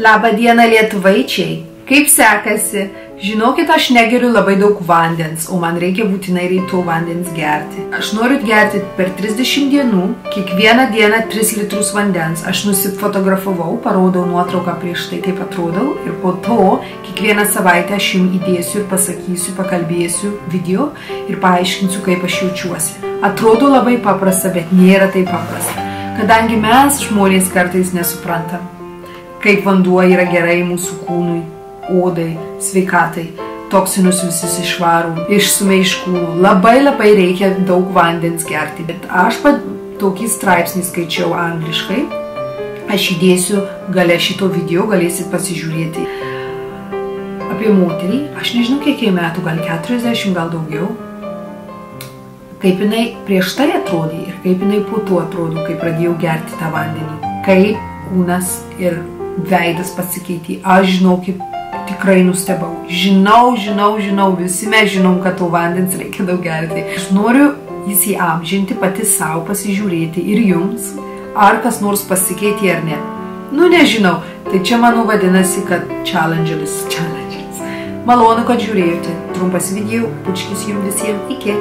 Labą dieną lietuvaičiai, kaip sekasi? Žinokit, aš negeriu labai daug vandens, o man reikia būtinai ryto vandens gerti. Aš noriu gerti per 30 dienų, kiekvieną dieną 3 litrus vandens. Aš nusifotografavau, parodau nuotrauką prieš tai, kaip atrodau, ir po to kiekvieną savaitę aš jums įdėsiu ir pasakysiu, pakalbėsiu video ir paaiškinsiu, kaip aš jaučiuosi. Atrodo labai paprasta, bet nėra taip paprasta, kadangi mes žmonės kartais nesuprantam, kaip vanduo yra gerai mūsų kūnui, odai, sveikatai, toksinus visus išvarų, išstumia iš kūnų. Labai reikia daug vandens gerti. Bet aš tokį straipsnį skaičiau angliškai. Aš įdėsiu gale šito video, galėsit pasižiūrėti. Apie moterį, aš nežinau kiek metų, gal 40, gal daugiau. Kaip jinai prieš tai atrodė ir kaip jinai po to atrodo, kai pradėjau gerti tą vandenį. Kaip kūnas ir veidas pasikeitė. Aš žinokit, tikrai nustebau. Žinau, visi mes žinom, kad to vandens reikia daug gerti. Aš noriu įsiamžinti pati savo, pasižiūrėti ir jums, ar kas nors pasikeitė ar ne. Nu, nežinau. Tai čia manau vadinasi, kad challenge'is. Malonu, kad žiūrėjote. Trumpas video. Pučkis jums visiems. Iki.